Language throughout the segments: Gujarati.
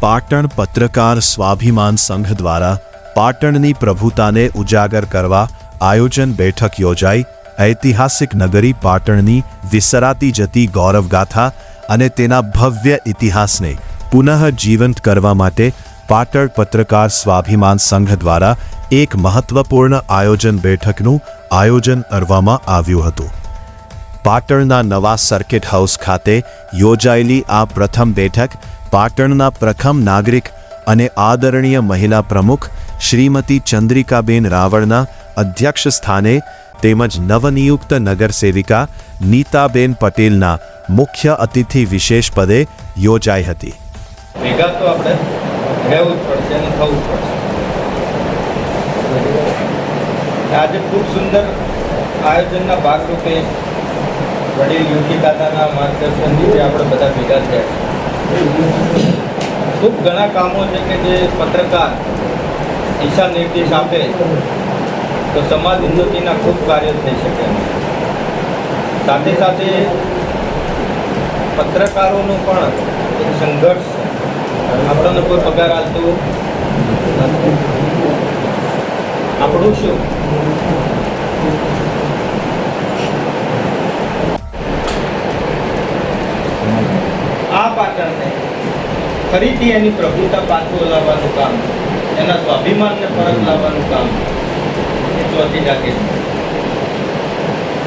પાટણ પત્રકાર સ્વાભિમાન સંઘ દ્વારા પાટણની પ્રભુતાને ઉજાગર કરવા આયોજન બેઠક યોજાઈ। ઐતિહાસિક નગરી પાટણની વિસરાતી જતી ગૌરવગાથા અને તેના ભવ્ય ઇતિહાસને પુનઃ જીવંત કરવા માટે પાટણ પત્રકાર સ્વાભિમાન સંઘ દ્વારા એક મહત્વપૂર્ણ આયોજન બેઠકનું આયોજન કરવામાં આવ્યું હતું। પાટણના નવા સર્કિટ હાઉસ ખાતે યોજાયેલી આ પ્રથમ બેઠક પાટણના પ્રથમ નાગરિક અને આદરણીય મહિલા પ્રમુખ શ્રીમતી ચંદ્રિકાબેન રાવળના અધ્યક્ષ સ્થાને તેમજ નવનિયુક્ત નગરસેવિકા નીતાબેન પટેલના મુખ્ય અતિથિ વિશેષ પદે યોજાઈ હતી। ભેગા તો આપણે રહેવું જ પડશે અને થવું જ પડશે। આજે ખૂબ સુંદર આયોજનના ભાગરૂપે વડીલ યોગી દાદાના માર્ગદર્શન નીચે આપણે બધા ભેગા થયા છે। ખૂબ ઘણા કામો છે કે જે પત્રકાર દિશા નિર્દેશ આપે તો સમાજ ઉન્નતિના ખૂબ કાર્ય થઈ શકે। સાથે સાથે પત્રકારોનું પણ એક સંઘર્ષ છે। આપણને કોઈ પગાર આવતો નથી। આપણું શું આ પાટણને ફરીથી એની પ્રભુતા પાછું લાવવાનું કામ, એના સ્વાભિમાનને પરત લાવવાનું કામ એ ચોથી જાગે છે।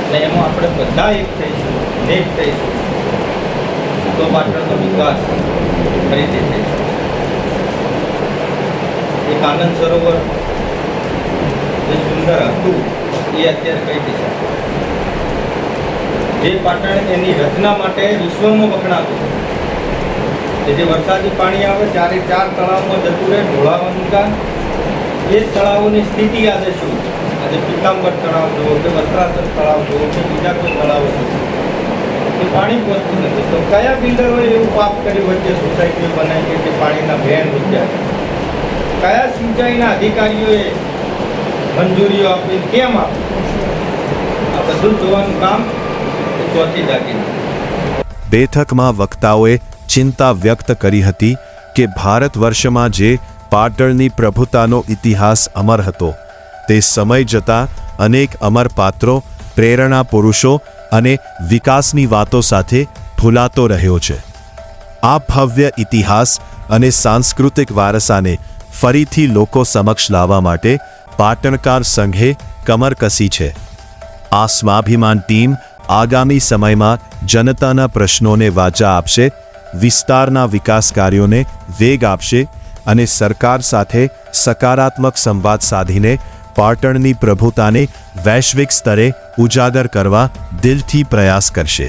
અને એમાં આપણે બધા એક થઈશું, નેક થઈશું તો પાટણનો વિકાસ ફરીથી થઈ શકે। એક આનંદ સરોવર જે સુંદર હતું એ અત્યારે કઈ દિશા, જે પાટણ એની રચના માટે વિશ્વમાં વખણાતું કે જે વરસાદી પાણી આવે ચારે ચાર તળાવમાં જતું રહે ઢોળાવાનું કામ, એ તળાવોની સ્થિતિ આજે શું? આજે પિતાંબર તળાવ જુઓ કે વસ્ત્રાસન તળાવ જુઓ કે બીજા કોઈ તળાવો જુઓ એ પાણી પહોંચતું નથી। તો કયા બિલ્ડરોએ એવું પાપ કર્યું વચ્ચે સોસાયટીઓ બનાવી કે પાણીના બેન રૂપિયા? કયા સિંચાઈના અધિકારીઓએ મંજૂરીઓ આપી, કેમ આપી? આ બધું જોવાનું કામ ચોથી જાગી। બેઠકમાં વક્તાઓએ ચિંતા વ્યક્ત કરી હતી કે ભારત વર્ષમાં જે પાટણની પ્રભુતાનો ઇતિહાસ અમર હતો તે સમય જતાં અનેક અમર પાત્રો, પ્રેરણા પુરુષો અને વિકાસની વાતો સાથે ભૂલાતો રહ્યો છે। આ ભવ્ય ઇતિહાસ અને સાંસ્કૃતિક વારસાને ફરીથી લોકો સમક્ષ લાવવા માટે પાટણકાર સંઘે કમર કસી છે। આ સ્વાભિમાન ટીમ આગામી સમયમાં જનતાના પ્રશ્નોને વાચા આપશે, વિસ્તારના વિકાસ કાર્યોને વેગ આપશે અને સરકાર સાથે સકારાત્મક સંવાદ સાધીને પાટણની પ્રભુતાને વૈશ્વિક સ્તરે ઉજાગર કરવા દિલથી પ્રયાસ કરશે।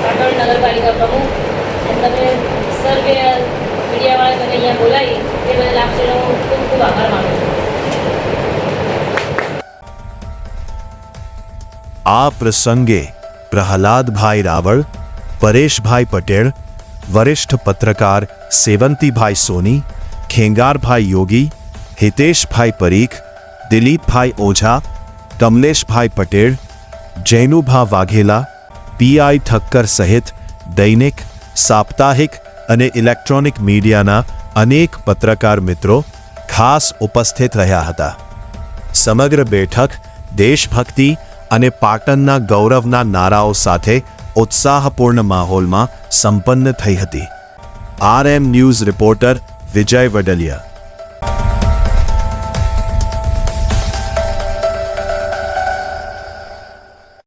પાટણ નગરપાલિકા પ્રમુખ તમે સર્વે મીડિયાવાળા તમે અહીંયા બોલાવી તે બદલ આપનો ખૂબ ખૂબ આભાર માનું છું। આ પ્રસંગે પ્રહલાદભાઈ રાવળ, પરેશભાઈ પટેલ, વરિષ્ઠ પત્રકાર સેવંતીભાઈ સોની, ખેંગારભાઈ યોગી, હિતેશભાઈ પરીખ, દિલીપભાઈ ઓઝા, કમલેશભાઈ પટેલ, જૈનુભા વાઘેલા, પીઆઈ ઠક્કર સહિત દૈનિક, સાપ્તાહિક અને ઇલેક્ટ્રોનિક મીડિયાના અનેક પત્રકાર મિત્રો ખાસ ઉપસ્થિત રહ્યા હતા। સમગ્ર બેઠક દેશભક્તિ અને પાટણના ગૌરવના નારાઓ સાથે ઉત્સાહપૂર્ણ માહોલમાં સંપન્ન થઈ હતી। RM ન્યૂઝ રિપોર્ટર વિજય વડલિયા।